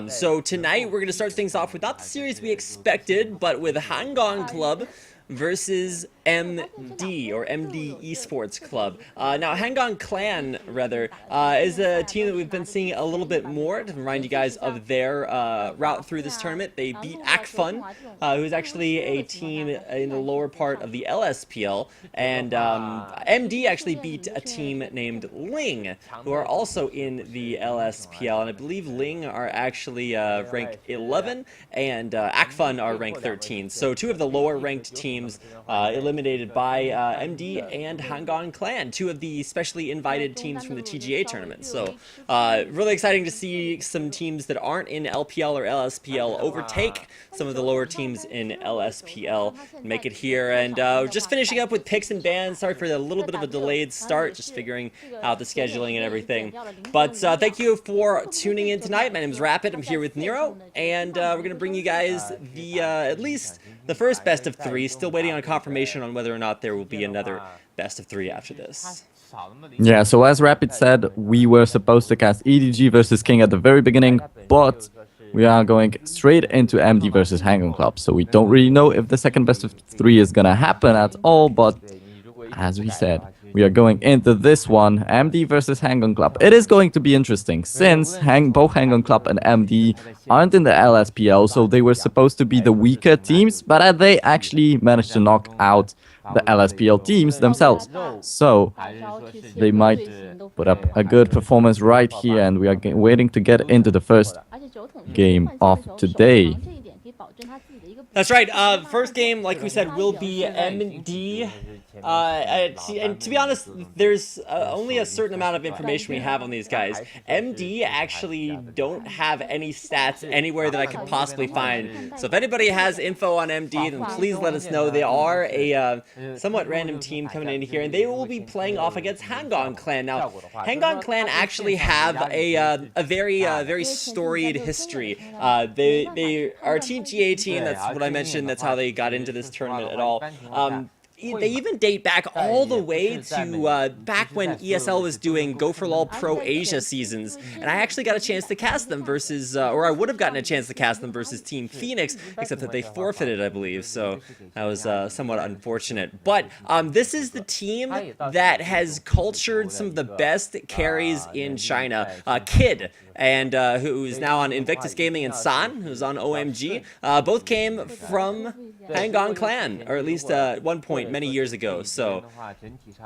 So tonight we're going to start things off with not the series we expected, but with Hangong Club versus MD, or MD Esports Club. Now, Hangong Clan, rather, is a team that we've been seeing a little bit more. To remind you guys of their route through this tournament, they beat Akfun, who's actually a team in the lower part of the LSPL, and MD actually beat a team named Ling, who are also in the LSPL, and I believe Ling are actually rank 11, and Akfun are rank 13. So two of the lower ranked teams eliminated by MD and Hangong Clan, two of the specially invited teams from the TGA tournament. So really exciting to see some teams that aren't in LPL or LSPL overtake some of the lower teams in LSPL, make it here. And just finishing up with picks and bans. Sorry for the little bit of a delayed start, just figuring out the scheduling and everything. But thank you for tuning in tonight. My name is Rapid. I'm here with Nero, and we're going to bring you guys the at least the first best of three. Still waiting on confirmation on whether or not there will be another best of three after this. Yeah, so as Rapid said, we were supposed to cast EDG versus King at the very beginning, but we are going straight into MD versus Hangong Club. So we don't really know if the second best of three is gonna happen at all, but as we said, we are going into this one, MD versus Hangong Club. It is going to be interesting, since both Hangong Club and MD aren't in the LSPL, so they were supposed to be the weaker teams, but they actually managed to knock out the LSPL teams themselves. So they might put up a good performance right here, and we are waiting to get into the first game of today. That's right. First game, like we said, will be MD. And to be honest, there's only a certain amount of information we have on these guys. MD actually don't have any stats anywhere that I could possibly find. So if anybody has info on MD, then please let us know. They are a somewhat random team coming in here, and they will be playing off against Hangong Clan. Now, Hangong Clan actually have a very storied history. They are a TGA team. That's what I mentioned. That's how they got into this tournament at all. They even date back all the way to back when ESL was doing Go for LOL Pro Asia seasons, and I actually got a chance to cast them versus, or I would have gotten a chance to cast them versus Team Phoenix, except that they forfeited, I believe, so that was somewhat unfortunate. But this is the team that has cultured some of the best carries in China. Kid, and who is now on Invictus Gaming, and San, who's on OMG, both came from Hangong Clan, or at least at one point many years ago. So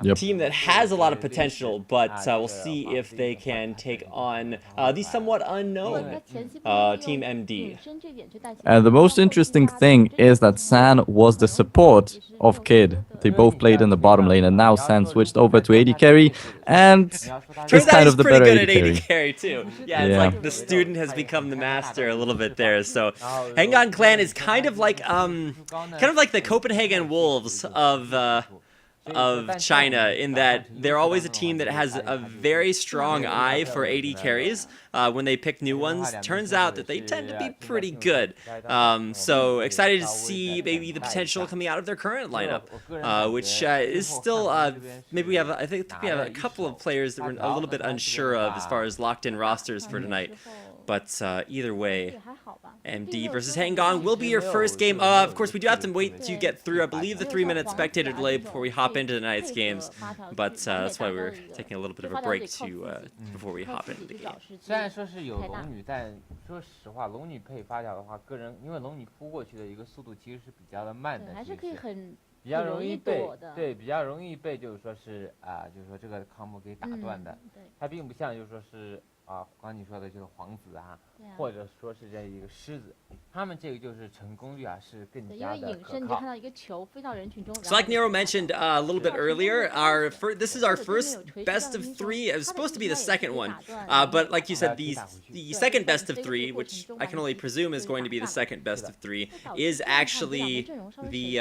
Yep. team that has a lot of potential, but we'll see if they can take on the somewhat unknown Team MD. And the most interesting thing is that San was the support of Kid. They both played in the bottom lane, and now San switched over to AD carry, and Turns is kind of the pretty better good at AD AD carry. carry too. Yeah, it's like the student has become the master a little bit there. So Hangong Clan is kind of like the Copenhagen Wolves of China, in that they're always a team that has a very strong eye for AD carries. When they pick new ones, turns out that they tend to be pretty good. So excited to see maybe the potential coming out of their current lineup, which is still maybe I think we have a couple of players that we're a little bit unsure of as far as locked in rosters for tonight. But either way, MD versus Hangong will be your first game. Of course, we do have to wait to get through, I believe, the 3-minute spectator delay before we hop into tonight's games. But that's why we're taking a little bit of a break before we hop into the game. 虽然说是有龙女，但说实话，龙女配发条的话，个人因为龙女扑过去的一个速度其实是比较的慢的，比较容易被比较容易被就是说是就是说这个combo给打断的。它并不像就是说是刚你说的这个皇子或者说是这一个狮子，他们这个就是成功率是更加的可靠。So like Nero mentioned a little bit earlier, this is our first best of three. It was supposed to be the second one, but like you said, the second best of three, which I can only presume is going to be the second best of three, is actually the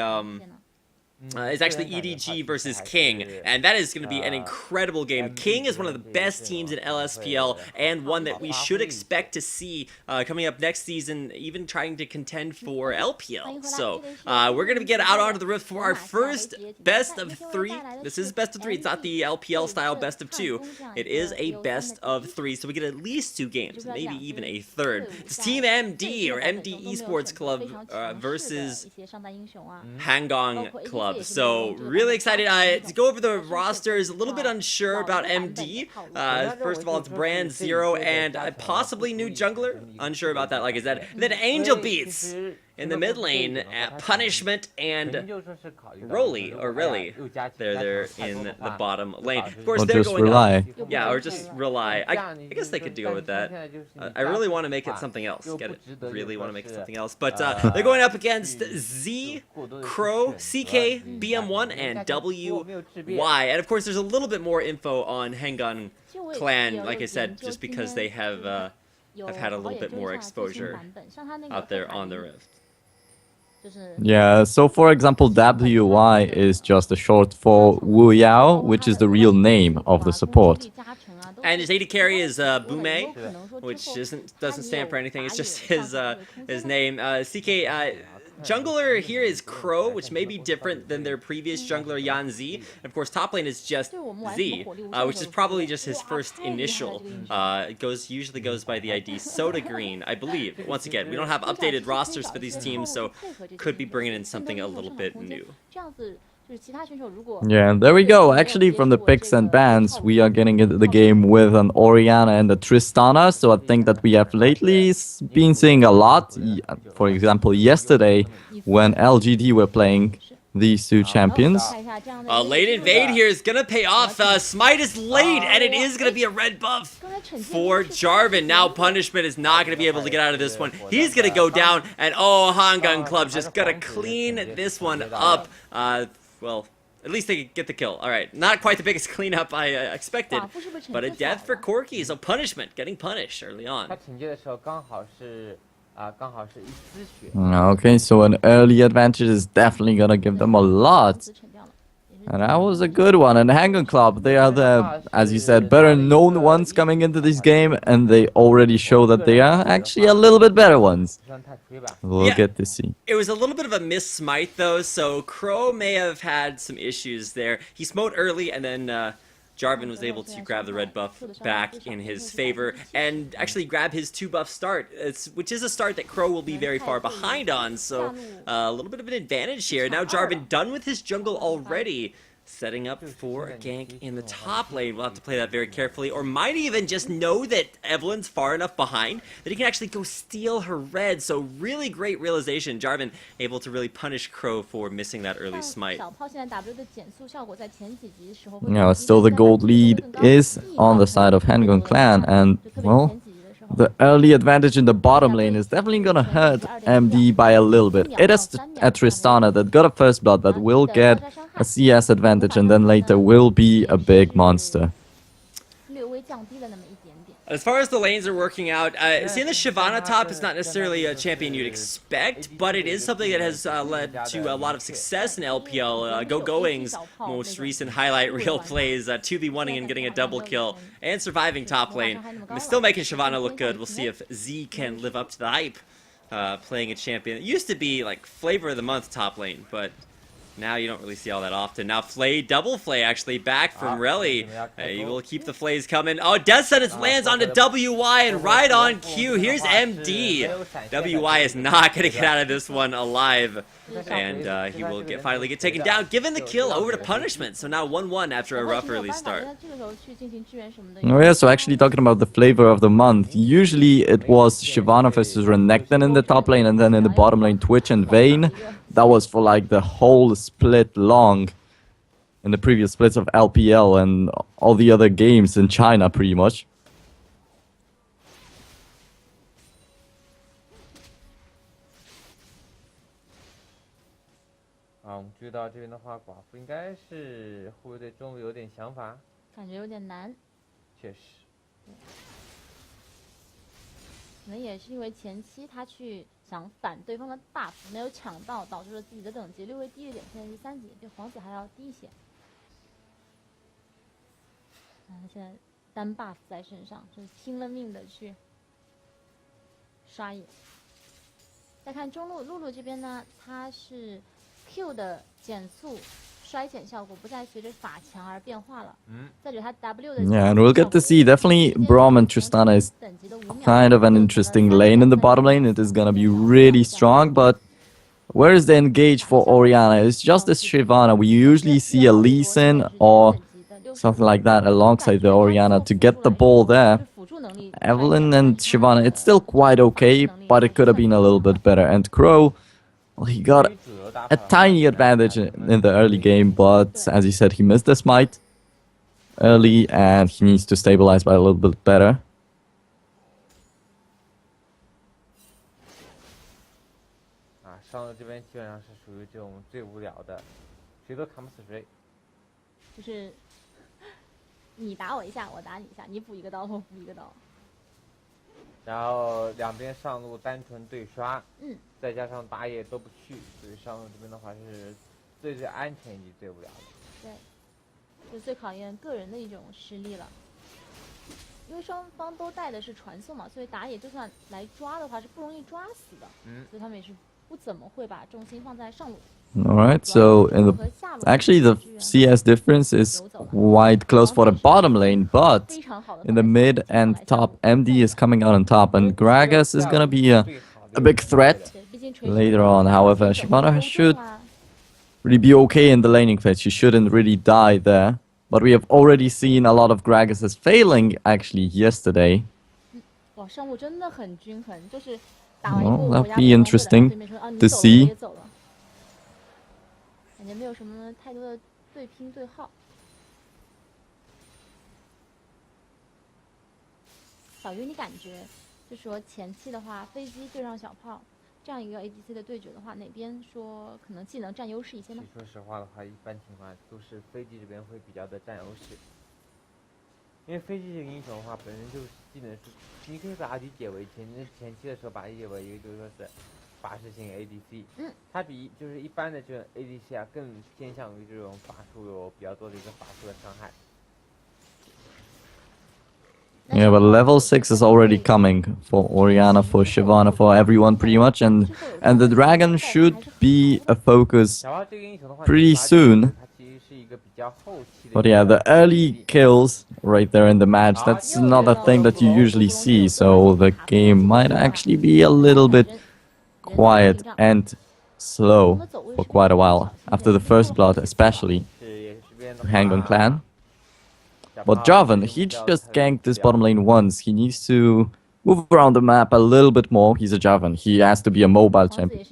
is actually EDG versus King, and that is going to be an incredible game. King is one of the best teams in LSPL, and one that we should expect to see coming up next season, even trying to contend for LPL. So we're going to get out onto the Rift for our first best of 3. This is best of 3. It's not the LPL style best of 2. It is a best of 3, so we get at least 2 games, maybe even a third. It's Team MD or MD Esports Club versus Hangong Club. So really excited to go over the rosters. A little bit unsure about MD. First of all, it's Brand Zero and possibly new jungler. Unsure about that, like I said. Then Angel Beats in the mid lane, Punishment and Rolly, or Really. They're in the bottom lane. Of course, or they're just going Rely. up. Yeah, or just Rely. I guess they could go with that. I really want to make it something else. Get it? Really want to make it something else. But they're going up against Z, Crow, CK, BM1, and WY. And of course, there's a little bit more info on Hangong Clan, like I said, just because they have had a little bit more exposure out there on the Rift. Yeah, so for example, WY is just a short for Wu Yao, which is the real name of the support. And his AD carry is Bume, which doesn't stand for anything. It's just his name. CK jungler here is Crow, which may be different than their previous jungler Yan Z. And of course, top lane is just Z, which is probably just his first initial. It usually goes by the ID Soda Green, I believe. Once again, we don't have updated rosters for these teams, so could be bringing in something a little bit new. Yeah, there we go. Actually, from the picks and bans, we are getting into the game with an Orianna and a Tristana. So I think that we have lately been seeing a lot. For example, yesterday when LGD were playing these two champions. Late invade here is going to pay off. Smite is late, and it is going to be a red buff for Jarvan. Now Punishment is not going to be able to get out of this one. He's going to go down, and Hangong Club's just going to clean this one up. Well, at least they get the kill. All right, not quite the biggest cleanup I expected, but a death for Corki. So Punishment getting punished early on. Okay, so an early advantage is definitely gonna give them a lot. And that was a good one. And Hangong Club, they are the, as you said, better known ones coming into this game, and they already show that they are actually a little bit better ones. We'll get to see. It was a little bit of a miss smite though, so Crow may have had some issues there. He smote early, and then Jarvan was able to grab the red buff back in his favor and actually grab his 2-buff start, which is a start that Crow will be very far behind on, so a little bit of an advantage here. Now Jarvan done with his jungle already, setting up for a gank in the top lane. We'll have to play that very carefully, or might even just know that Evelyn's far enough behind that he can actually go steal her red. So really great realization. Jarvan able to really punish Crow for missing that early smite. Yeah, still the gold lead is on the side of Hangong Clan, and well, the early advantage in the bottom lane is definitely gonna hurt MD by a little bit. It is a Tristana that got a first blood that will get a CS advantage, and then later will be a big monster. As far as the lanes are working out, seeing the Shyvana top is not necessarily a champion you'd expect, but it is something that has led to a lot of success in LPL. Going's most recent highlight reel plays 2v1ing and getting a double kill and surviving top lane. Still making Shyvana look good. We'll see if Z can live up to the hype playing a champion. It used to be like flavor of the month top lane, but now you don't really see all that often. Now Flay, double Flay actually back from Relly. He will keep the Flays coming. Oh, Death Sentence lands onto WY and right on cue. Here's MD. WY is not going to get out of this one alive. And he will finally get taken down, given the kill over to Punishment. So now 1-1 after a rough early start. Oh yeah, so actually talking about the flavor of the month, usually it was Shyvana versus Renekton in the top lane, and then in the bottom lane Twitch and Vayne. That was for like the whole split long in the previous splits of LPL and all the other games in China pretty much. 想反对方的 buff， 没有抢到，导致了自己的等级略微低一点，现在是3级，比皇子还要低一些。他现在单 buff 在身上，就是拼了命的去刷野。再看中路，露露这边呢，它是 Q 的减速。 衰减效果不再随着法强而变化了。再者，它 W 的 Yeah, and we'll get to see definitely Braum and Tristana is kind of an interesting lane in the bottom lane. It is gonna be really strong, but where is the engage for Orianna? It's just this Shyvana. We usually see a Lee Sin or something like that alongside the Orianna to get the ball there. Evelyn and Shyvana, it's still quite okay, but it could have been a little bit better. And Crow, well, he got a tiny advantage in the early game, but as he said, he missed the smite early and he needs to stabilize by a little bit better. 上路这边基本上是属于这种最无聊的，谁都砍不死谁。就是你打我一下，我打你一下，你补一个刀，我补一个刀。然后两边上路单纯对刷，再加上打野都不去，所以上路这边的话是最安全以及最无聊的。对，就最考验个人的一种实力了。因为双方都带的是传送嘛，所以打野就算来抓的话是不容易抓死的。所以他们也是不怎么会把重心放在上路。Alright, so actually the CS difference is quite close for the bottom lane, but in the mid and top, MD is coming out on top, and Gragas is gonna be a big threat later on. However, Shyvana should really be okay in the laning phase. She shouldn't really die there. But we have already seen a lot of Gragases failing actually yesterday. Well, that'd be interesting to see. 感觉没有什么太多的对拼对耗。小鱼，你感觉就说前期的话，飞机对上小炮这样一个 ADC 的对决的话，哪边说可能技能占优势一些呢？说实话的话，一般情况都是飞机这边会比较的占优势，因为飞机这个英雄的话，本身就是技能是，你可以把它理解为前期的时候把它理解为一个就是说是。法师型 ADC，它比就是一般的这种 ADC 啊，更偏向于这种法术有比较多的一个法术的伤害。Yeah, but level 6 is already coming for Orianna, for Shyvana, for everyone pretty much, and the dragon should be a focus pretty soon. But yeah, the early kills right there in the match, that's not a thing that you usually see, so the game might actually be a little bit quiet and slow for quite a while, after the first blood especially, Hangong clan. But Javan, he just ganked this bottom lane once, he needs to move around the map a little bit more. He's a Javan, he has to be a mobile champion.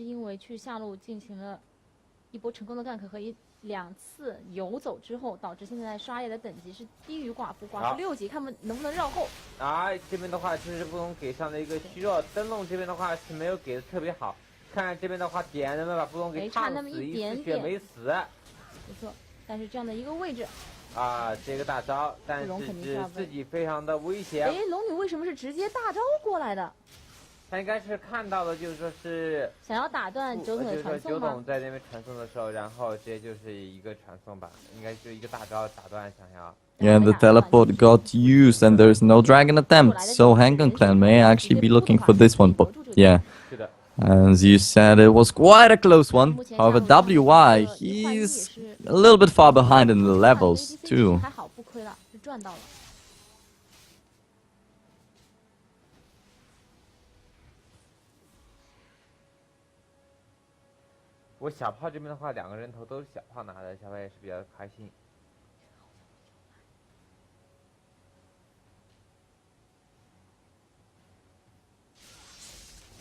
2次游走之后，导致现在刷野的等级是低于寡妇，寡妇6级，看能不能绕后。这边的话就是不能给上的一个虚弱，灯笼这边的话是没有给的特别好。看这边的话，点能不能把不能给烫死，一丝血没死。没错，但是这样的一个位置。这个大招，但是自己非常的危险。龙女为什么是直接大招过来的？他应该是看到了，就是说是想要打断九董的传送吗？九董在那边传送的时候，然后直接就是一个传送吧，应该就一个大招打断，想要。Yeah, the teleport got used and there's no dragon attempt, so Hangong clan may actually be looking for this one, but yeah. As you said, it was quite a close one. However, WY, he's a little bit far behind in the levels too. 还好不亏了，是赚到了。我小炮这边的话，2个人头都是小炮拿的，小炮也是比较开心。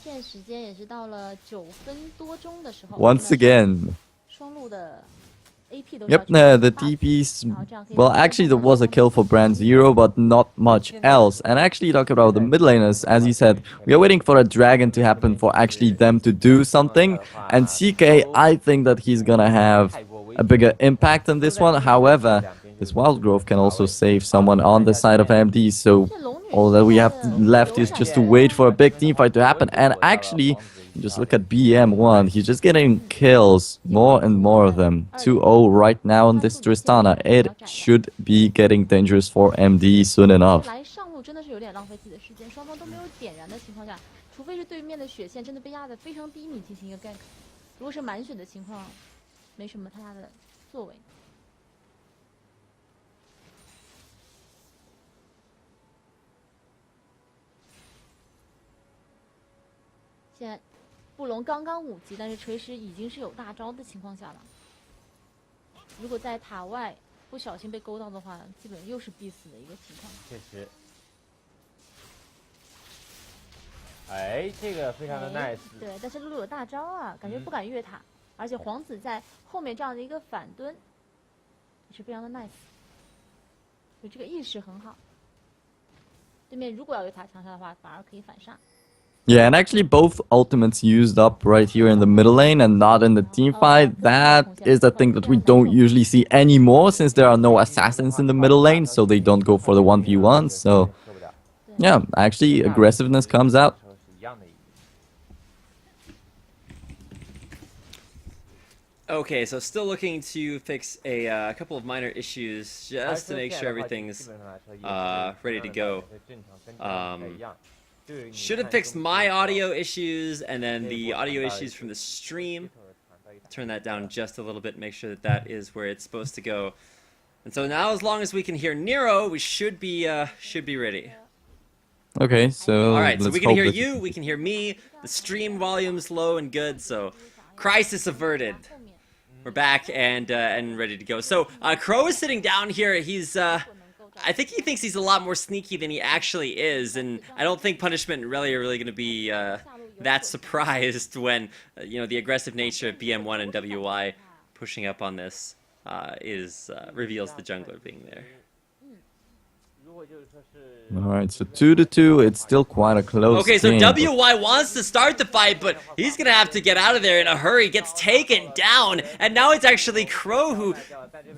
现在时间也是到了9分多钟的时候。Once again. 双路的 AP 都 Yep, the DPs. Well, actually, there was a kill for Brand Zero, but not much else. And actually, talking about the mid laners, as you said, we are waiting for a dragon to happen for actually them to do something. And CK, I think that he's gonna have a bigger impact on this one. However, this Wild Growth can also save someone on the side of MD, so all that we have left is just to wait for a big teamfight to happen. And actually, just look at BM1, he's just getting kills, more and more of them. 2-0 right now on this Tristana. It should be getting dangerous for MD soon enough. 真的是有点浪费自己的时间，双方都没有点燃的情况下，除非是对面的血线真的被压得非常低，你进行一个 gank。如果是满血的情况，没什么太大的作为。现在布隆刚刚5级，但是锤石已经是有大招的情况下了。如果在塔外不小心被勾到的话，基本又是必死的一个情况。确实。哎，这个非常的 nice。对，但是露露有大招啊，感觉不敢越塔，而且皇子在后面这样的一个反蹲，也是非常的 nice， 就这个意识很好。对面如果要越塔强杀的话，反而可以反杀。Yeah, and actually both ultimates used up right here in the middle lane and not in the team fight. That is the thing that we don't usually see anymore since there are no assassins in the middle lane, so they don't go for the 1v1. So, yeah, actually aggressiveness comes out. Okay, so still looking to fix a couple of minor issues just to make sure everything's ready to go. Should have fixed my audio issues and then the audio issues from the stream. Turn that down just a little bit, make sure that that is where it's supposed to go. And so now, as long as we can hear Nero, we should be ready. Okay, so all right, so let's we can hear hope you, we can hear me. The stream volume's low and good, so crisis averted. We're back and ready to go. So Crow is sitting down here. He's I think he thinks he's a lot more sneaky than he actually is, and I don't think Punishment and Relly are really going to be that surprised when you know, the aggressive nature of BM1 and WY pushing up on this reveals the jungler being there. Alright, so 2-2, it's still quite a close Okay, so game, WY wants to start the fight, but he's gonna have to get out of there in a hurry, gets taken down, and now it's actually Crow who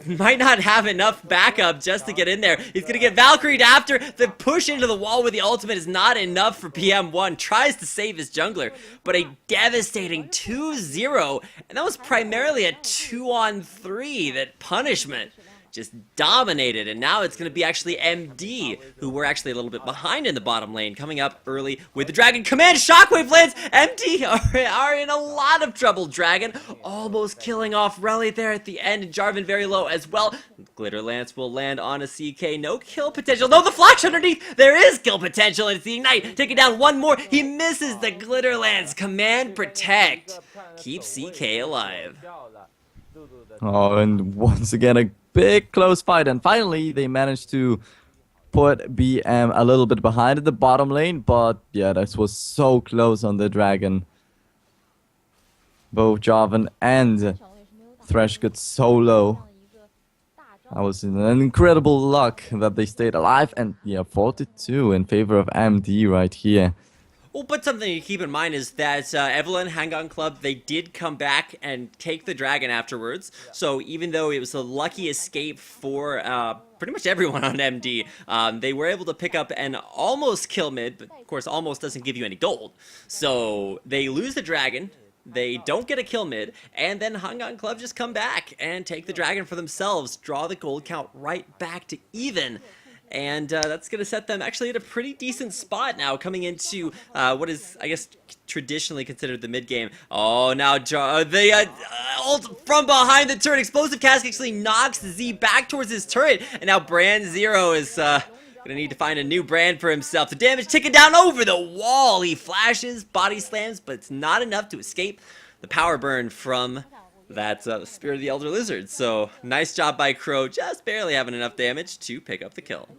might not have enough backup just to get in there. He's gonna get Valkyrie'd after. The push into the wall with the ultimate is not enough for PM1. Tries to save his jungler, but a devastating 2-0, and that was primarily a 2-on-3 that Punishment just dominated, and now it's going to be actually MD, who we're actually a little bit behind in the bottom lane, coming up early with the Dragon Command. Shockwave lands. MD are in a lot of trouble. Dragon almost killing off Relly there at the end, and Jarvan very low as well. Glitter Lance will land on a CK. No kill potential. No, the flash underneath. There is kill potential, and it's the Ignite. Taking down one more. He misses the Glitter Lance. Command Protect. Keep CK alive. Oh, and once again, a big close fight, and finally they managed to put BM a little bit behind in the bottom lane, but yeah, this was so close on the Dragon. Both Jarvan and Thresh got so low. I was in an incredible luck that they stayed alive, and yeah, 42 in favor of MD right here. Well, but something to keep in mind is that Evelyn, Hangong Club, they did come back and take the dragon afterwards. So even though it was a lucky escape for pretty much everyone on MD, they were able to pick up and almost kill mid, but of course almost doesn't give you any gold. So they lose the dragon, they don't get a kill mid, and then Hangong Club just come back and take the dragon for themselves, draw the gold count right back to even. And that's going to set them actually at a pretty decent spot now, coming into what is, I guess, traditionally considered the mid-game. Oh, now they ult from behind the turret. Explosive Cask actually knocks Z back towards his turret. And now Brand Zero is going to need to find a new brand for himself. The damage ticking down over the wall. He flashes, body slams, but it's not enough to escape the power burn from that Spirit of the Elder Lizard. So nice job by Crow, just barely having enough damage to pick up the kill.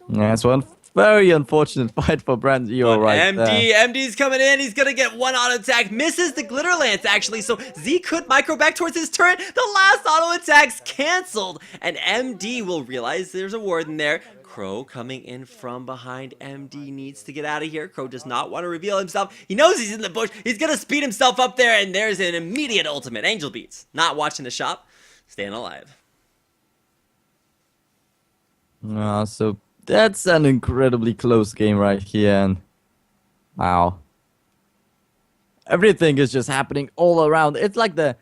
Yeah, it's one very unfortunate fight for Brand Zero right there. MD's coming in. He's gonna get one auto attack. Misses the Glitter Lance actually, so Z could micro back towards his turret. The last auto attack's canceled, and MD will realize there's a warden there. Crow coming in from behind. MD needs to get out of here. Crow does not want to reveal himself. He knows he's in the bush. He's going to speed himself up there, and there's an immediate ultimate. Angel Beats, not watching the shop, staying alive. So that's an incredibly close game right here. And wow. Everything is just happening all around. It's like the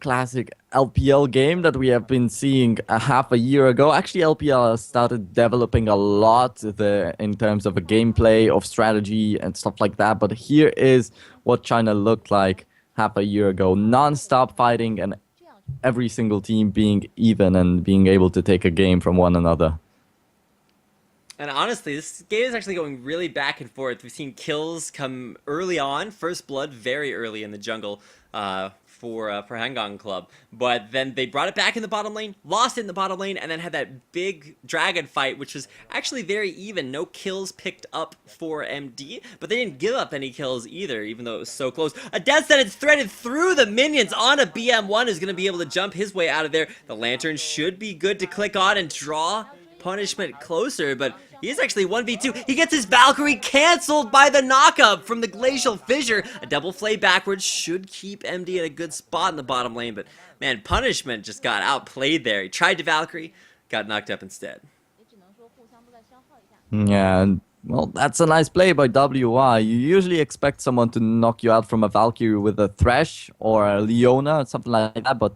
classic LPL game that we have been seeing a half a year ago. Actually, LPL has started developing a lot in terms of a gameplay, of strategy and stuff like that. But here is what China looked like half a year ago. Non-stop fighting and every single team being even and being able to take a game from one another. And honestly, this game is actually going really back and forth. We've seen kills come early on, first blood very early in the jungle for Hangong Club. But then they brought it back in the bottom lane, lost it in the bottom lane, and then had that big dragon fight, which was actually very even. No kills picked up for MD, but they didn't give up any kills either, even though it was so close. A death sentence threaded through the minions on a BM1 is going to be able to jump his way out of there. The lantern should be good to click on and draw punishment closer, but he's actually 1v2. He gets his Valkyrie canceled by the knockup from the Glacial Fissure. A double flay backwards should keep MD in a good spot in the bottom lane, but man, punishment just got outplayed there. He tried to Valkyrie, got knocked up instead. Yeah, and well, that's a nice play by WY. You usually expect someone to knock you out from a Valkyrie with a Thresh or a Leona or something like that, but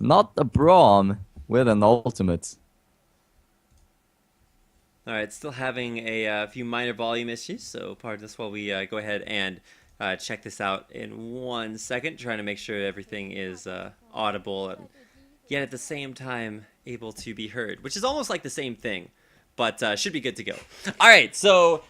not a Braum with an ultimate. All right, still having a few minor volume issues, so pardon us while we go ahead and check this out in 1 second, trying to make sure everything is audible and yet at the same time able to be heard, which is almost like the same thing, but should be good to go. All right, so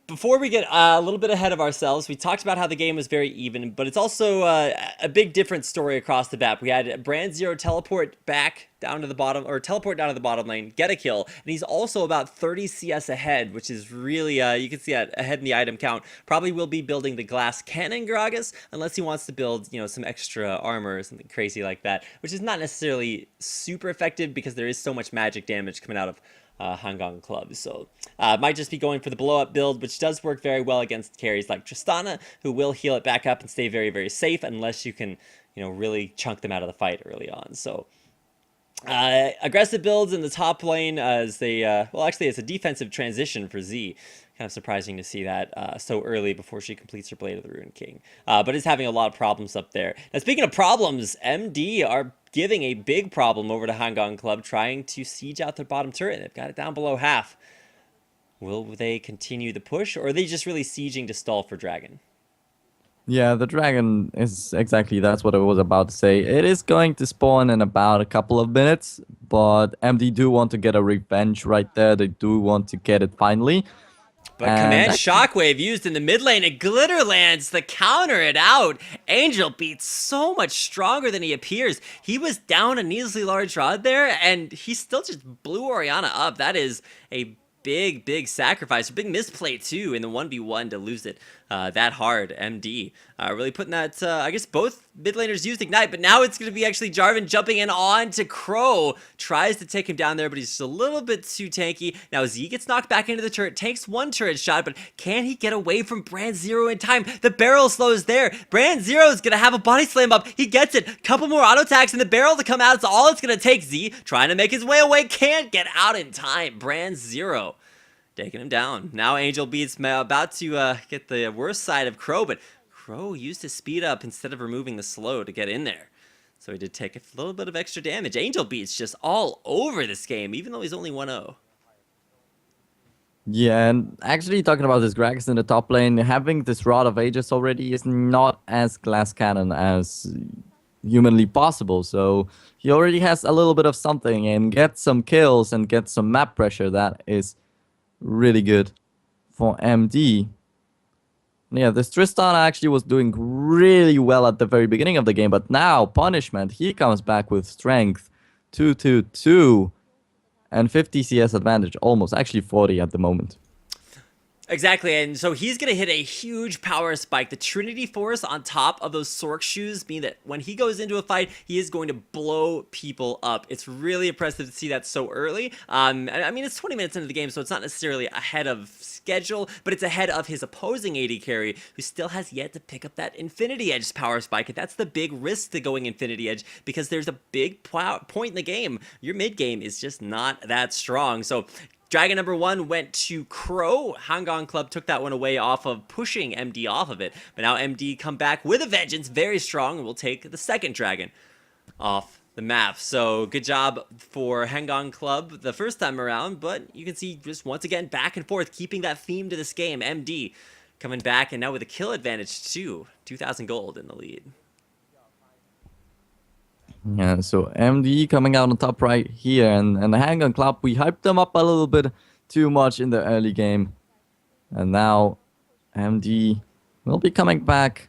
before we get a little bit ahead of ourselves, we talked about how the game was very even, but it's also a big different story across the map. We had Brand Zero teleport back down to the bottom, or teleport down to the bottom lane, get a kill, and he's also about 30 CS ahead, which is really, you can see that ahead in the item count. Probably will be building the glass cannon Gragas, unless he wants to build, you know, some extra armor or something crazy like that, which is not necessarily super effective because there is so much magic damage coming out of Hangong Club. So might just be going for the blow up build, which does work very well against carries like Tristana, who will heal it back up and stay very, very safe unless you can, you know, really chunk them out of the fight early on. So aggressive builds in the top lane as they, well, actually it's a defensive transition for Z. Kind of surprising to see that so early before she completes her Blade of the Ruined King. But is having a lot of problems up there. Now, speaking of problems, MD are giving a big problem over to Hangong Club, trying to siege out their bottom turret. They've got it down below half. Will they continue the push, or are they just really sieging to stall for Dragon? Yeah, the Dragon is exactly, that's what I was about to say. It is going to spawn in about a couple of minutes, but MD do want to get a revenge right there. They do want to get it finally. But Command Shockwave used in the mid lane, and Glitterlands to counter it out. Angel Beats so much stronger than he appears. He was down a needlessly large rod there, and he still just blew Orianna up. That is a big sacrifice, a big misplay too in the 1v1 to lose it that hard. MD really putting that, I guess both mid laners used Ignite, but now it's going to be actually Jarvan jumping in on to Crow. Tries to take him down there, but he's just a little bit too tanky. Now Z gets knocked back into the turret, takes one turret shot, but can he get away from Brand Zero in time? The barrel slows there. Brand Zero is going to have a body slam up. He gets it. Couple more auto attacks and the barrel to come out. It's all it's going to take. Z trying to make his way away. Can't get out in time. Brand Zero taking him down. Now Angel Beats about to get the worst side of Crow, but Crow used his speed up instead of removing the slow to get in there. So he did take a little bit of extra damage. Angel Beats just all over this game, even though he's only 1-0. Yeah, and actually talking about this Gragas in the top lane, having this Rod of Ages already is not as glass cannon as humanly possible. So he already has a little bit of something and gets some kills and gets some map pressure. That is really good for MD. Yeah, this Tristana actually was doing really well at the very beginning of the game, but now Punishment, he comes back with strength 222 and 50 CS advantage, almost, actually 40 at the moment. Exactly, and so he's going to hit a huge power spike. The Trinity Force on top of those Sork shoes mean that when he goes into a fight, he is going to blow people up. It's really impressive to see that so early. I mean, it's 20 minutes into the game, so it's not necessarily ahead of schedule, but it's ahead of his opposing AD carry, who still has yet to pick up that Infinity Edge power spike. And that's the big risk to going Infinity Edge, because there's a big point in the game. Your mid game is just not that strong. So Dragon number 1 went to Crow. Hangong Club took that one away off of pushing MD off of it. But now MD come back with a vengeance, very strong, and will take the second Dragon off the map. So good job for Hangong Club the first time around, but you can see just once again back and forth, keeping that theme to this game. MD coming back, and now with a kill advantage too. 2,000 gold in the lead. Yeah, so MD coming out on top right here, and the Hangong Club, we hyped them up a little bit too much in the early game. And now MD will be coming back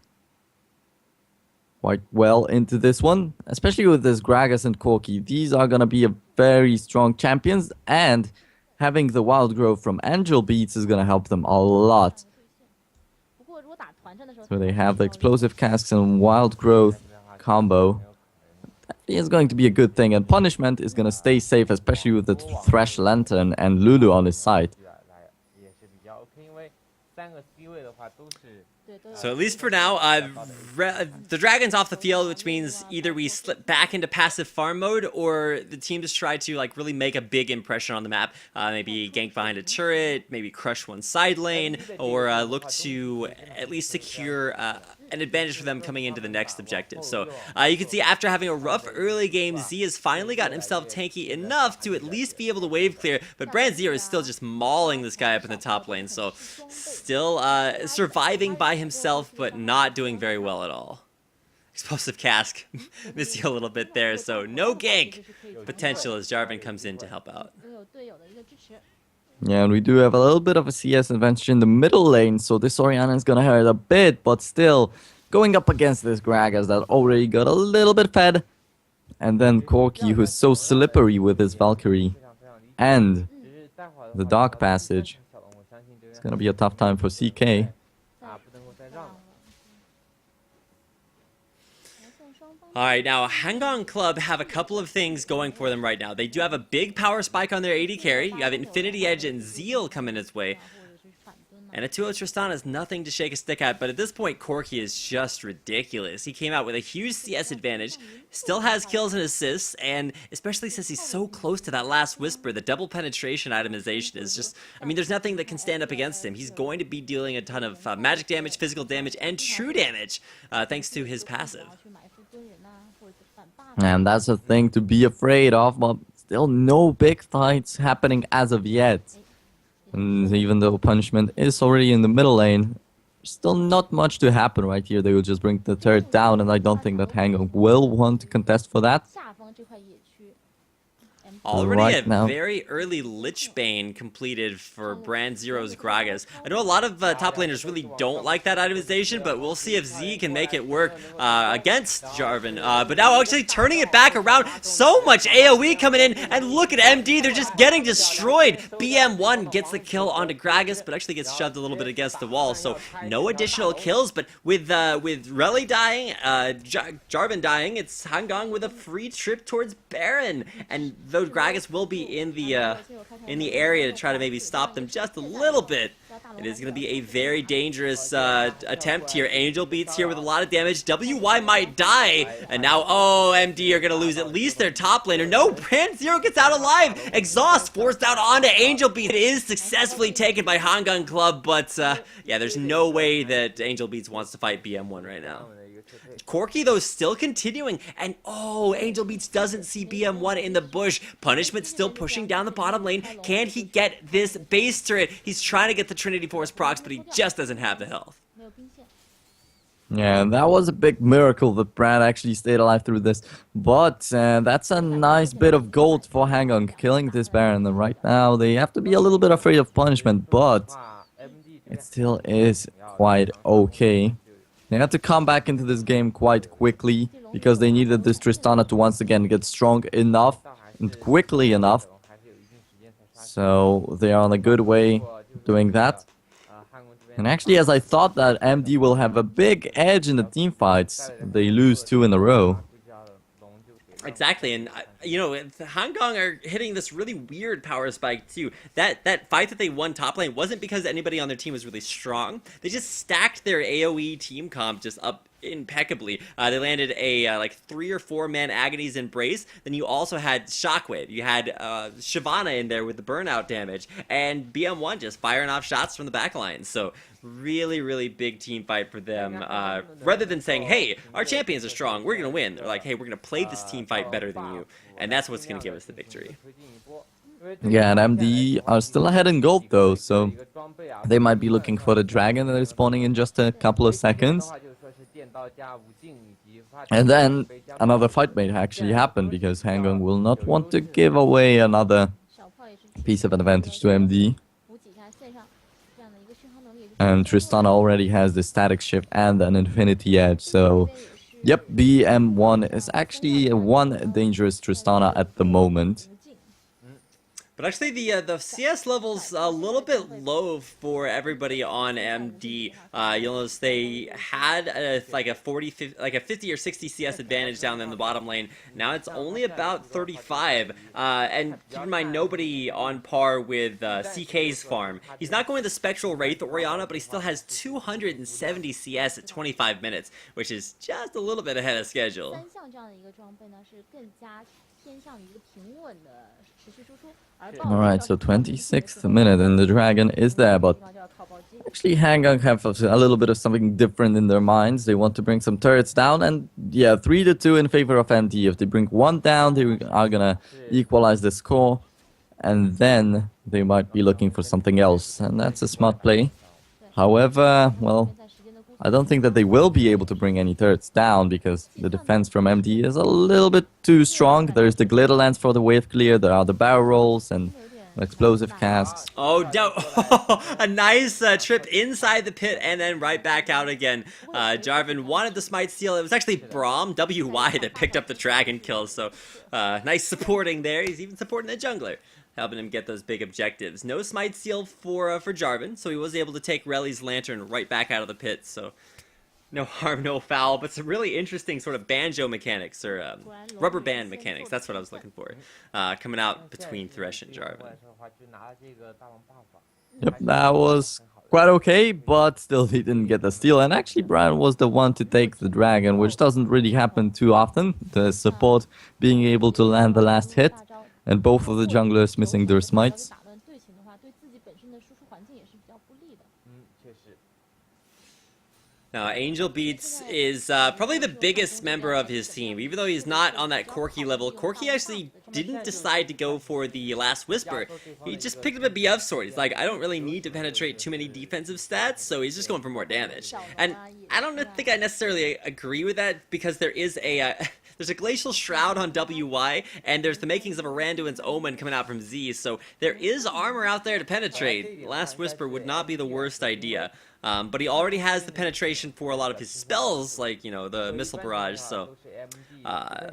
quite well into this one, especially with this Gragas and Corki. These are going to be a very strong champions, and having the Wild Growth from Angel Beats is going to help them a lot. So they have the Explosive Casks and Wild Growth combo. Is going to be a good thing, and Punishment is going to stay safe, especially with the Thresh Lantern and Lulu on his side. So at least for now, the Dragon's off the field, which means either we slip back into passive farm mode, or the team just try to like really make a big impression on the map. Maybe gank behind a turret, maybe crush one side lane, or look to at least secure an advantage for them coming into the next objective. So you can see after having a rough early game, Z has finally gotten himself tanky enough to at least be able to wave clear, but Brand Zero is still just mauling this guy up in the top lane. So still surviving by himself, but not doing very well at all. Explosive Cask, miss you a little bit there, so no gank potential as Jarvan comes in to help out. Yeah, and we do have a little bit of a CS advantage in the middle lane, so this Orianna is gonna hurt a bit, but still going up against this Gragas that already got a little bit fed. And then Corki, who's so slippery with his Valkyrie and the Dark Passage. It's gonna be a tough time for CK. Alright, now Hangong Club have a couple of things going for them right now. They do have a big power spike on their AD carry. You have Infinity Edge and Zeal coming its way. And a 2-0 Tristana is nothing to shake a stick at, but at this point, Corki is just ridiculous. He came out with a huge CS advantage, still has kills and assists, and especially since he's so close to that last Whisper, the double penetration itemization is just, I mean, there's nothing that can stand up against him. He's going to be dealing a ton of magic damage, physical damage, and true damage, thanks to his passive. And that's a thing to be afraid of, but still no big fights happening as of yet. And even though Punishment is already in the middle lane, still not much to happen right here. They will just bring the turret down, and I don't think that Hangong will want to contest for that. Already right a now. very early Lich Bane completed for Brand Zero's Gragas. I know a lot of top laners really don't like that itemization, but we'll see if Z can make it work against Jarvan. But now actually turning it back around, so much AoE coming in, and look at MD, they're just getting destroyed. BM1 gets the kill onto Gragas, but actually gets shoved a little bit against the wall, so no additional kills. But with Reli dying, Jarvan dying, it's Hangong with a free trip towards Baron, and those Gragas will be in the area to try to maybe stop them just a little bit. It is going to be a very dangerous attempt here. Angel Beats here with a lot of damage. WY might die, and now MD are going to lose at least their top laner. No, Brand Zero gets out alive. Exhaust forced out onto Angel Beats. It is successfully taken by Hangong Club, but yeah, there's no way that Angel Beats wants to fight BM1 right now. Corki, though, still continuing, and Angel Beats doesn't see BM1 in the bush. Punishment still pushing down the bottom lane. Can he get this base turret? He's trying to get the Trinity Force procs, but he just doesn't have the health. Yeah, that was a big miracle that Brad actually stayed alive through this. But that's a nice bit of gold for Hangong, killing this Baron. And right now, they have to be a little bit afraid of Punishment, but it still is quite okay. They had to come back into this game quite quickly because they needed this Tristana to once again get strong enough and quickly enough. So they are on a good way doing that. And actually, as I thought that MD will have a big edge in the team fights, they lose 2 in a row. Exactly, and you know, Hangong are hitting this really weird power spike too. That fight that they won top lane wasn't because anybody on their team was really strong. They just stacked their AoE team comp just up impeccably. They landed a like 3 or 4 man Agony's Embrace. Then you also had Shockwave. You had Shyvana in there with the burnout damage, and BM1 just firing off shots from the back line. So really big team fight for them. Rather than saying, hey, our champions are strong, we're gonna win, they're like, hey, we're gonna play this team fight better than you, and that's what's gonna give us the victory. Yeah, and MD are still ahead in gold though, so they might be looking for the dragon that is spawning in just a couple of seconds. And then another fight may actually happen, because Hangong will not want to give away another piece of advantage to MD. And Tristana already has the static shift and an infinity edge, so yep, BM1 is actually one dangerous Tristana at the moment. But actually, the CS level's a little bit low for everybody on MD. You'll notice they had like a 50 or 60 CS advantage down in the bottom lane. Now it's only about 35. And keep in mind, nobody on par with CK's farm. He's not going the Spectral Wraith Orianna, but he still has 270 CS at 25 minutes, which is just a little bit ahead of schedule. Alright, so 26th minute and the dragon is there, but actually Hangong have a little bit of something different in their minds. They want to bring some turrets down, and yeah, 3-2 in favor of MD. If they bring 1 down, they are gonna equalize the score, and then they might be looking for something else, and that's a smart play. However, well, I don't think that they will be able to bring any turrets down, because the defense from MD is a little bit too strong. There's the glitter lance for the wave clear, there are the barrel rolls and explosive casks. Oh, a nice trip inside the pit and then right back out again. Jarvan wanted the smite steal. It was actually Braum, WY, that picked up the dragon kill, so nice supporting there. He's even supporting the jungler, helping him get those big objectives. No smite steal for Jarvan, so he was able to take Reli's lantern right back out of the pit, so no harm, no foul, but some really interesting sort of banjo mechanics, or rubber band mechanics, that's what I was looking for, coming out between Thresh and Jarvan. Yep, that was quite okay, but still he didn't get the steal, and actually Brian was the one to take the dragon, which doesn't really happen too often, the support being able to land the last hit. And both of the junglers missing their smites. Now, Angel Beats is probably the biggest member of his team. Even though he's not on that Corki level, Corki actually didn't decide to go for the Last Whisper. He just picked up a BF sword. He's like, I don't really need to penetrate too many defensive stats, so he's just going for more damage. And I don't think I necessarily agree with that, because there is a... there's a Glacial Shroud on WY, and there's the makings of a Randuin's Omen coming out from Z, so there is armor out there to penetrate. Last Whisper would not be the worst idea. But he already has the penetration for a lot of his spells, like, you know, the Missile Barrage, so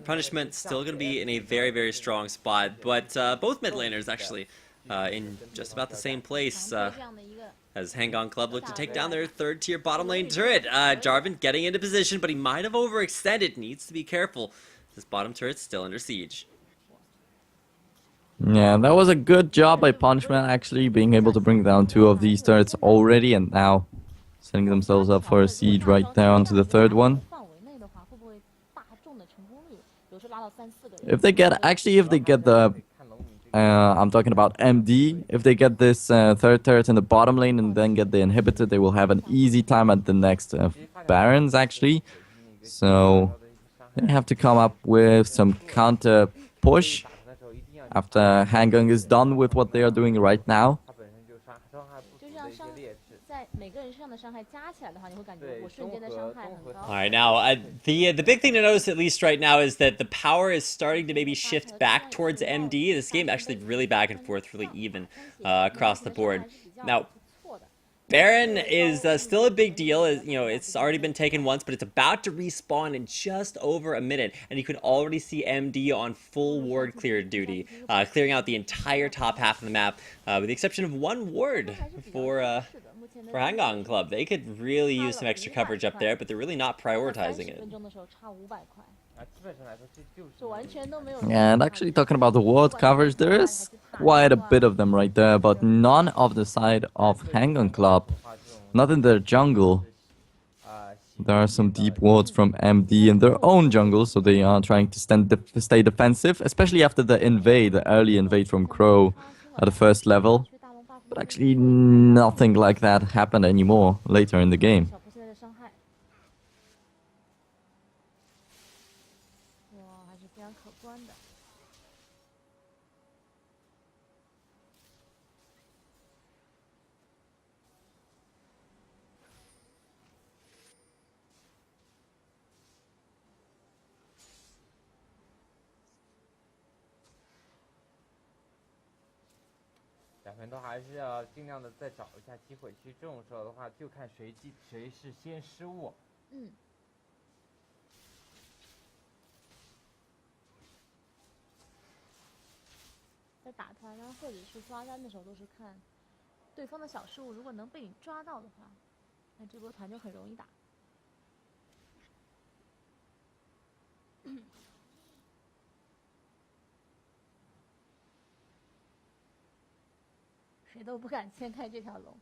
Punishment still going to be in a very strong spot, but both mid laners actually in just about the same place. As Hangong Club look to take down their 3rd tier bottom lane turret. Jarvan getting into position, but he might have overextended. Needs to be careful. This bottom turret's still under siege. Yeah, that was a good job by Punishment, actually, being able to bring down 2 of these turrets already, and now setting themselves up for a siege right down to the 3rd one. If they get the... I'm talking about MD. If they get this 3rd turret in the bottom lane and then get the inhibitor, they will have an easy time at the next Barons, actually. So they have to come up with some counter push after Hangong is done with what they are doing right now. Alright, now, the big thing to notice, at least right now, is that the power is starting to maybe shift back towards MD. This game actually really back and forth, really even across the board. Now, Baron is still a big deal. You know, it's already been taken once, but it's about to respawn in just over a minute, and you can already see MD on full ward clear duty, clearing out the entire top half of the map, with the exception of 1 ward for for Hangong Club. They could really use some extra coverage up there, but they're really not prioritizing it. And actually talking about the ward coverage, there is quite a bit of them right there, but none of the side of Hangong Club. Not in their jungle. There are some deep wards from MD in their own jungle, so they are trying to stay defensive, especially after the early invade from Crow at the first level. But actually nothing like that happened anymore later in the game.两边都还是要尽量的再找一下机会。其实这种时候的话，就看谁是先失误。在打团啊，或者是抓单的时候，都是看对方的小失误，如果能被你抓到的话，那这波团就很容易打。谁都不敢先开这条龙。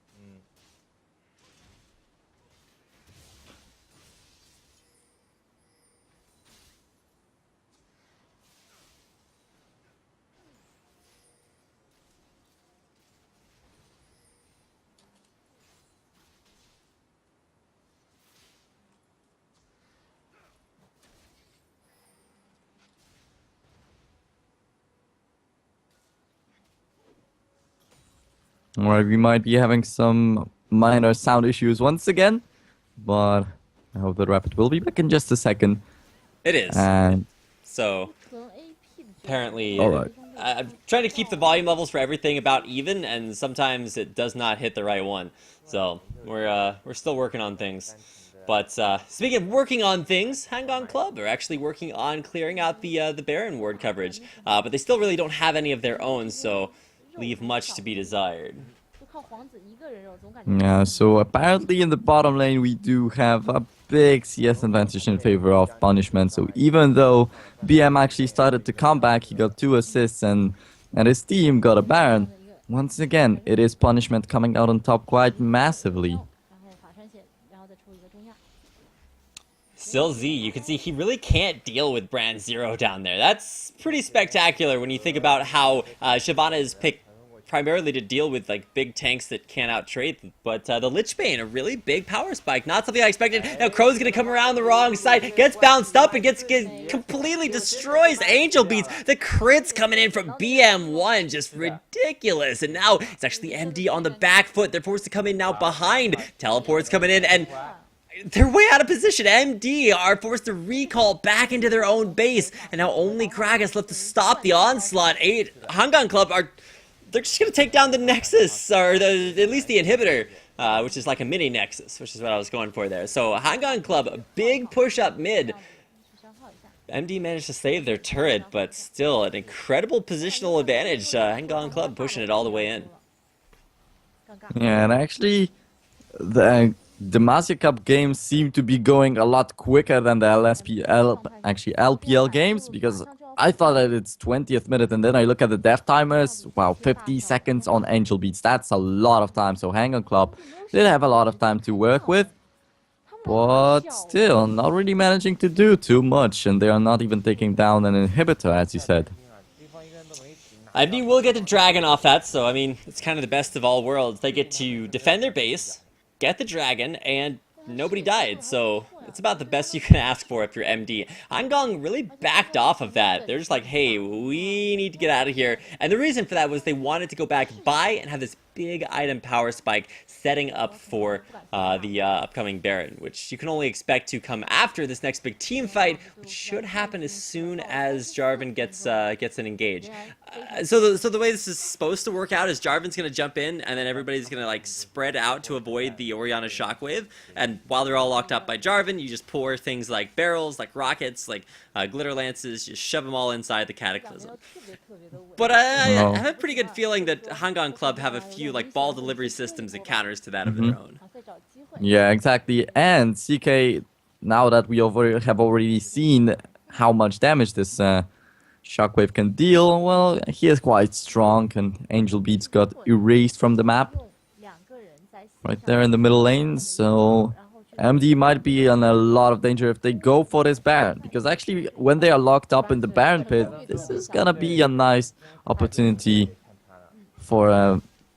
Alright, we might be having some minor sound issues once again, but I hope the Rapid will be back in just a second. It is. And so, apparently, alright. I'm trying to keep the volume levels for everything about even, and sometimes it does not hit the right one. So, we're still working on things. But speaking of working on things, Hangong Club are actually working on clearing out the Baron ward coverage. But they still really don't have any of their own, so leave much to be desired. Yeah, so apparently in the bottom lane we do have a big CS advantage in favor of Punishment. So even though BM actually started to come back, he got 2 assists and his team got a Baron. Once again, it is Punishment coming out on top quite massively. Still Z, you can see he really can't deal with Brand Zero down there. That's pretty spectacular when you think about how Shyvana is picked primarily to deal with like big tanks that can't out-trade. But the Lich Bane, a really big power spike, not something I expected. Now Crow's gonna come around the wrong side, gets bounced up and gets completely destroys Angel Beats. The crits coming in from BM1, just ridiculous. And now it's actually MD on the back foot. They're forced to come in now behind. Teleports coming in and they're way out of position. MD are forced to recall back into their own base, and now only Kragus left to stop the onslaught. Hangong Club they're just gonna take down the Nexus, or at least the inhibitor, which is like a mini Nexus, which is what I was going for there. So Hangong Club, big push up mid. MD managed to save their turret, but still an incredible positional advantage. Hangong Club pushing it all the way in. Yeah, and actually, the Demacia Cup games seem to be going a lot quicker than the LPL games, because I thought that it's 20th minute, and then I look at the death timers. Wow, 50 seconds on Angel Beats. That's a lot of time. So Hangong Club did have a lot of time to work with, but still not really managing to do too much, and they are not even taking down an inhibitor, as you said. MD will get the dragon off that, so I mean, it's kind of the best of all worlds. They get to defend their base, get the dragon, and nobody died, so it's about the best you can ask for if you're MD. Hangong really backed off of that. They're just like, hey, we need to get out of here. And the reason for that was they wanted to go back, buy, and have this big item power spike setting up for the upcoming Baron, which you can only expect to come after this next big team fight, which should happen as soon as Jarvan gets an engage. So the way this is supposed to work out is Jarvan's going to jump in, and then everybody's going to like spread out to avoid the Orianna Shockwave. And while they're all locked up by Jarvan, Jarvan, you just pour things like barrels, like rockets, like glitter lances, just shove them all inside the Cataclysm. But I have a pretty good feeling that Hangong Club have a few like ball delivery systems and counters to that of their own. Yeah, exactly. And CK, now that we have already seen how much damage this Shockwave can deal, well, he is quite strong, and Angel Beats got erased from the map. Right there in the middle lane, so MD might be in a lot of danger if they go for this Baron, because actually when they are locked up in the Baron pit, this is gonna be a nice opportunity for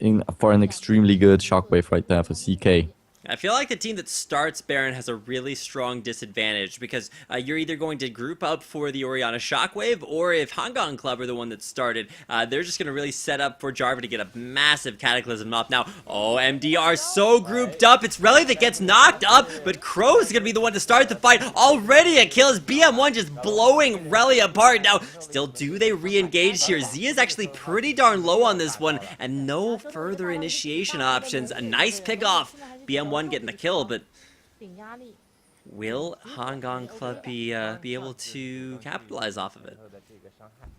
an extremely good Shockwave right there for CK. I feel like the team that starts Baron has a really strong disadvantage because you're either going to group up for the Orianna Shockwave, or if Hangong Club are the one that started, they're just going to really set up for Jarvan to get a massive Cataclysm up. Now, MD are so grouped up. It's Relly that gets knocked up, but Crow's going to be the one to start the fight. Already a kill is BM1 just blowing Relly apart. Now, still, do they re-engage here? Z is actually pretty darn low on this one, and no further initiation options. A nice pick off. BM1 getting the kill, but will Hangong Club be able to capitalize off of it?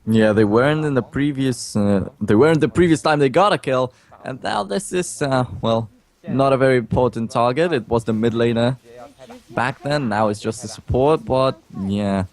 Yeah, they weren't in the previous time they got a kill, and now this is well, not a very important target. It was the mid laner back then. Now it's just a support, but yeah.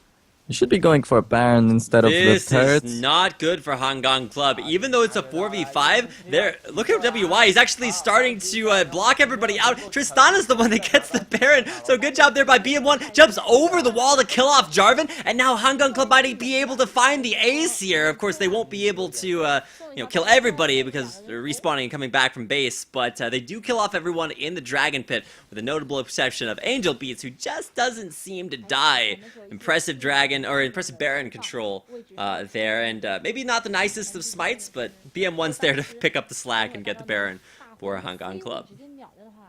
You should be going for a Baron instead of the turrets. This is not good for Hangong Club. Even though it's a 4v5, look at WY. He's actually starting to block everybody out. Tristana's the one that gets the Baron. So good job there by BM1. Jumps over the wall to kill off Jarvan. And now Hangong Club might be able to find the ace here. Of course, they won't be able to kill everybody because they're respawning and coming back from base. But they do kill off everyone in the Dragon Pit, with a notable exception of Angel Beats, who just doesn't seem to die. Impressive Dragon, or impressive Baron control there, and maybe not the nicest of smites, but BM1's there to pick up the slack and get the Baron for Hangong Club.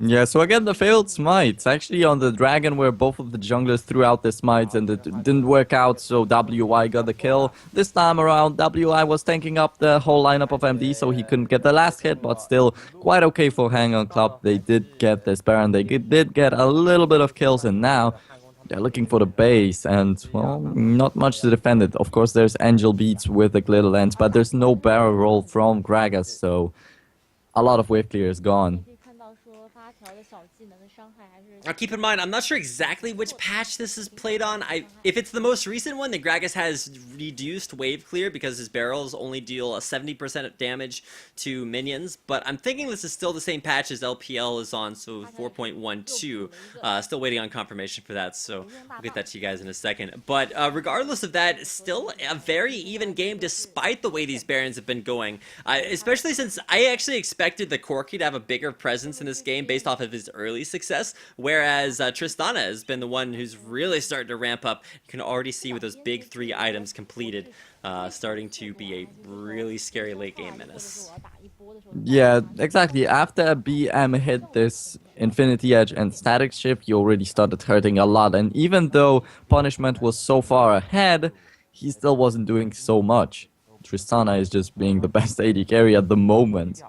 Yeah, so again, the failed smites. Actually, on the Dragon, where both of the junglers threw out the smites and it didn't work out, so WY got the kill. This time around, WY was tanking up the whole lineup of MD, so he couldn't get the last hit, but still quite okay for Hangong Club. They did get this Baron, they did get a little bit of kills, and now they're looking for the base, and, well, not much to defend it. Of course, there's Angel Beats with the glitter lens, but there's no barrel roll from Gragas, so a lot of wave clear is gone. Now keep in mind, I'm not sure exactly which patch this is played on. If it's the most recent one, then Gragas has reduced wave clear because his barrels only deal a 70% damage to minions. But I'm thinking this is still the same patch as LPL is on, so 4.12. Still waiting on confirmation for that, so we'll get that to you guys in a second. But regardless of that, still a very even game despite the way these Barons have been going. Especially since I actually expected the Corki to have a bigger presence in this game based off of his early success, whereas Tristana has been the one who's really starting to ramp up. You can already see with those big 3 items completed, starting to be a really scary late game menace. Yeah, exactly. After BM hit this Infinity Edge and Static Shift, he already started hurting a lot, and even though Punishment was so far ahead, he still wasn't doing so much. Tristana is just being the best AD carry at the moment.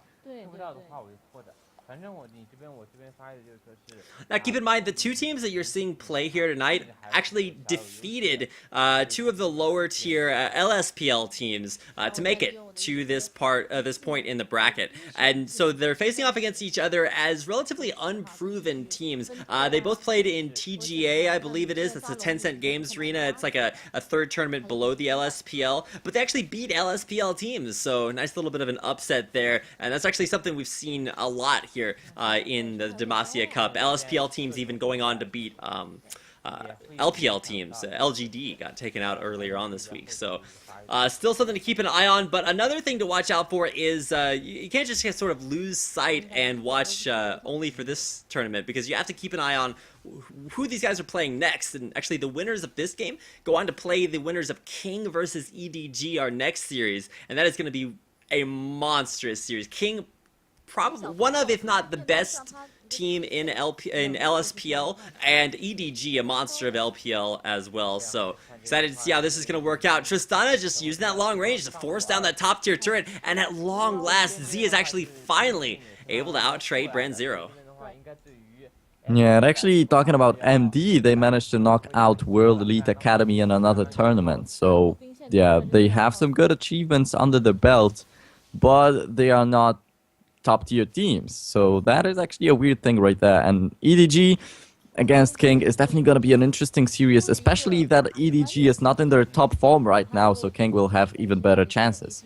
Now keep in mind, the 2 teams that you're seeing play here tonight actually defeated 2 of the lower tier LSPL teams to make it to this point in the bracket, and so they're facing off against each other as relatively unproven teams. They both played in TGA, I believe it is. That's the Tencent Games Arena. It's like a third tournament below the LSPL, but they actually beat LSPL teams, so nice little bit of an upset there, and that's actually something we've seen a lot here in the Demacia Cup. LSPL teams even going on to beat LPL teams. LGD got taken out earlier on this week, so still something to keep an eye on. But another thing to watch out for is you can't just sort of lose sight and watch only for this tournament, because you have to keep an eye on who these guys are playing next. And actually the winners of this game go on to play the winners of King versus EDG, our next series, and that is going to be a monstrous series. King, probably one of, if not the best team in LSPL, and EDG, a monster of LPL as well. So excited to see how this is going to work out. Tristana just using that long range to force down that top tier turret, and at long last, Z is actually finally able to out-trade Brand Zero. Yeah, and actually talking about MD, they managed to knock out World Elite Academy in another tournament. So yeah, they have some good achievements under the belt, but they are not top tier teams. So that is actually a weird thing right there. And EDG against King is definitely going to be an interesting series, especially that EDG is not in their top form right now, so King will have even better chances.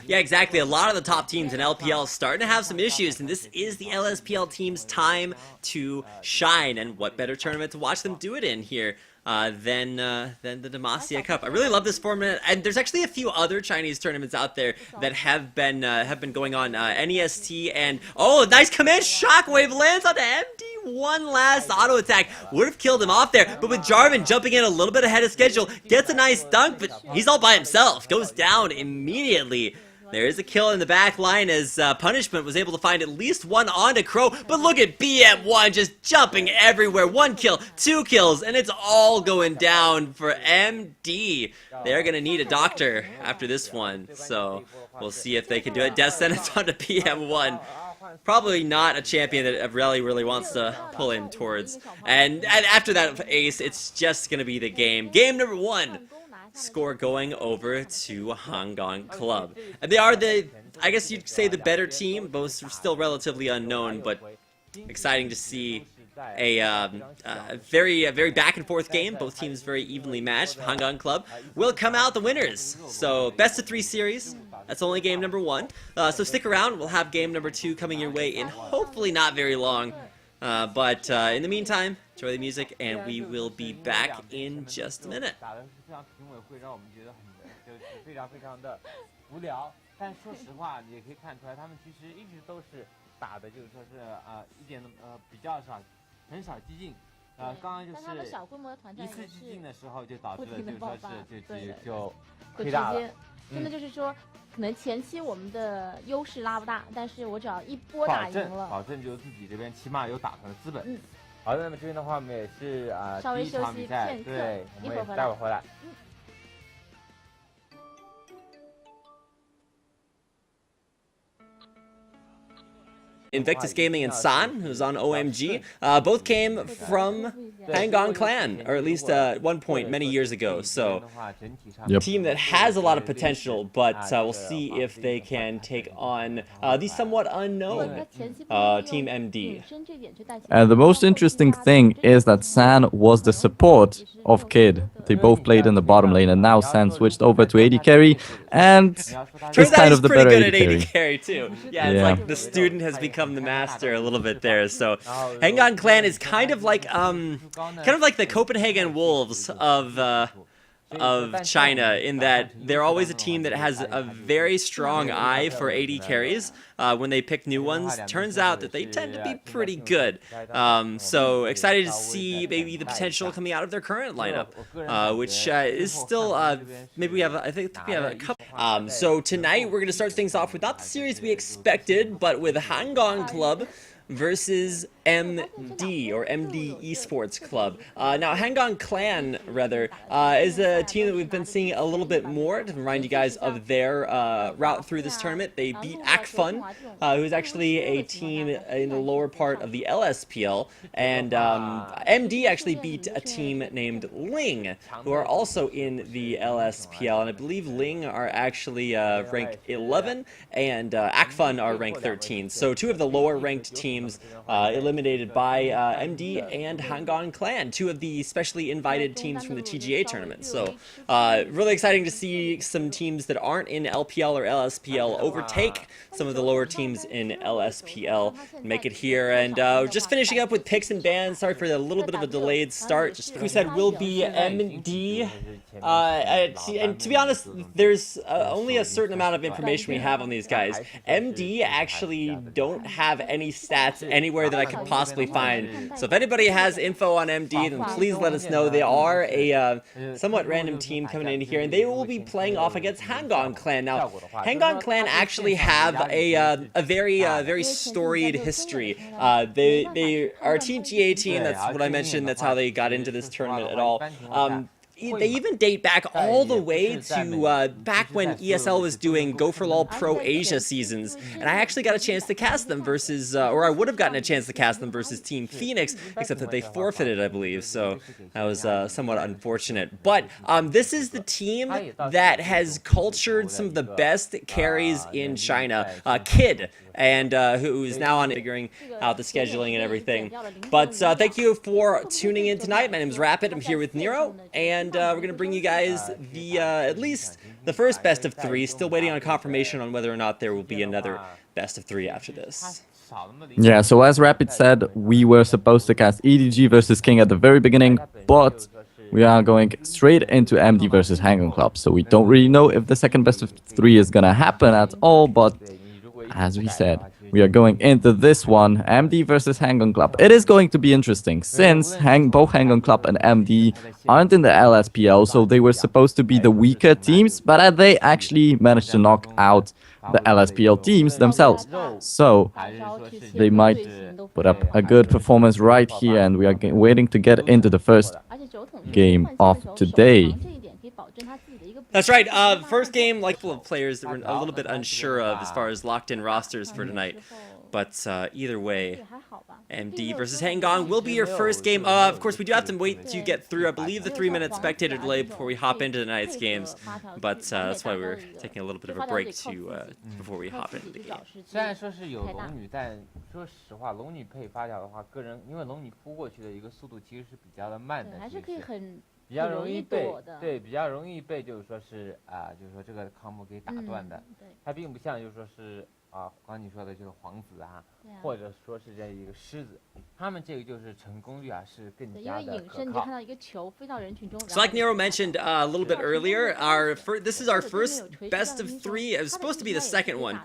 Yeah, exactly. A lot of the top teams in LPL starting to have some issues, and this is the LSPL team's time to shine. And what better tournament to watch them do it in here than the Demacia Cup? I really love this format, and there's actually a few other Chinese tournaments out there that have been going on. NEST and oh, nice command! Shockwave lands on MD. One last auto attack would have killed him off there, but with Jarvan jumping in a little bit ahead of schedule, gets a nice dunk, but he's all by himself. Goes down immediately. There is a kill in the back line as Punishment was able to find at least one onto Crow, but look at BM1 just jumping everywhere. 1 kill, 2 kills, and it's all going down for MD. They're going to need a doctor after this one, so we'll see if they can do it. Death sentence onto BM1. Probably not a champion that really wants to pull him towards. And after that ace, it's just going to be the game. Game number 1. Score going over to Hangong Club. And they are I guess you'd say the better team. Both are still relatively unknown, but exciting to see a very back and forth game. Both teams very evenly matched. Hangong Club will come out the winners. So best of 3 series. That's only game number 1. So stick around. We'll have game number 2 coming your way in hopefully not very long. But in the meantime, enjoy the music, and we will be back in just a minute. 刚刚就是一次激进的时候就导致了，就是说是就亏大了。真的就是说，可能前期我们的优势拉不大，但是我只要一波打赢了，保证就自己这边起码有打团的资本。好的，那么这边的话我们也是稍微第一场比赛，对，我们也待会儿回来。Invictus Gaming and San, who's on OMG, both came from Hangong Clan, or at least at one point many years ago. So, a team that has a lot of potential, but we'll see if they can take on the somewhat unknown Team MD. And the most interesting thing is that San was the support of Kid. They both played in the bottom lane, and now San switched over to AD carry, and is kind of the better AD carry too. Yeah, it's like the student has become the master a little bit there. So Hangong Clan is kind of like the Copenhagen Wolves of China, in that they're always a team that has a very strong eye for AD carries. When they pick new ones, turns out that they tend to be pretty good. So excited to see maybe the potential coming out of their current lineup, which is still I think we have a couple. So tonight we're gonna start things off with not the series we expected, but with Hangong Club versus MD, or MD Esports Club. Now, Hangong Clan, rather, is a team that we've been seeing a little bit more. To remind you guys of their route through this tournament, they beat Akfun, who's actually a team in the lower part of the LSPL, and MD actually beat a team named Ling, who are also in the LSPL, and I believe Ling are actually ranked 11, and Akfun are ranked 13. So 2 of the lower ranked teams eliminated by MD and Hangong Clan, 2 of the specially invited teams from the TGA tournament. So really exciting to see some teams that aren't in LPL or LSPL overtake some of the lower teams in LSPL, make it here. And just finishing up with picks and bans. Sorry for a little bit of a delayed start. Just we said will be MD. And to be honest, there's only a certain amount of information we have on these guys. MD actually don't have any stats anywhere that I could possibly find. So if anybody has info on MD, then please let us know. They are a somewhat random team coming in here, and they will be playing off against Hangong Clan. Now, Hangong Clan actually have a very storied history. They are a TGA team. That's what I mentioned. That's how they got into this tournament at all. they even date back all the way to back when ESL was doing Go for LOL Pro Asia seasons, and I actually got a chance to cast them versus, or I would have gotten a chance to cast them versus Team Phoenix, except that they forfeited, I believe, so that was somewhat unfortunate. But this is the team that has cultured some of the best carries in China. Kid, and who is now on figuring out the scheduling and everything. But thank you for tuning in tonight. My name is Rapid. I'm here with Nero, and we're going to bring you guys the at least the first best of 3. Still waiting on confirmation on whether or not there will be another best of 3 after this. Yeah, so as Rapid said, we were supposed to cast EDG versus King at the very beginning, but we are going straight into MD versus Hangong Club. So we don't really know if the second best of 3 is going to happen at all, but as we said, we are going into this one, MD versus Hangong Club. It is going to be interesting, since both Hangong Club and MD aren't in the LSPL, so they were supposed to be the weaker teams, but they actually managed to knock out the LSPL teams themselves. So they might put up a good performance right here, and we are waiting to get into the first game of today. That's right. First game, like full of players that we're a little bit unsure of as far as locked-in rosters for tonight. But either way, MD versus Hangong will be your first game. Of course, we do have to wait to get through, I believe, the 3-minute spectator delay before we hop into tonight's games. But that's why we're taking a little bit of a break before we hop into the game. 虽然说是有龙女，但说实话，龙女配发条的话，个人因为龙女扑过去的一个速度其实是比较的慢的，比较容易被比较容易被就是说是就是说这个combo给打断的。它并不像就是说是刚你说的这个皇子或者说是这一个狮子，他们这个就是成功率是更加的可靠。So like Nero mentioned a little bit earlier, this is our first best of 3. It was supposed to be the second one,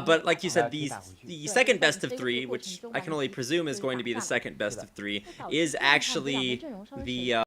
but like you said, the second best of 3, which I can only presume is going to be the second best of 3, is actually the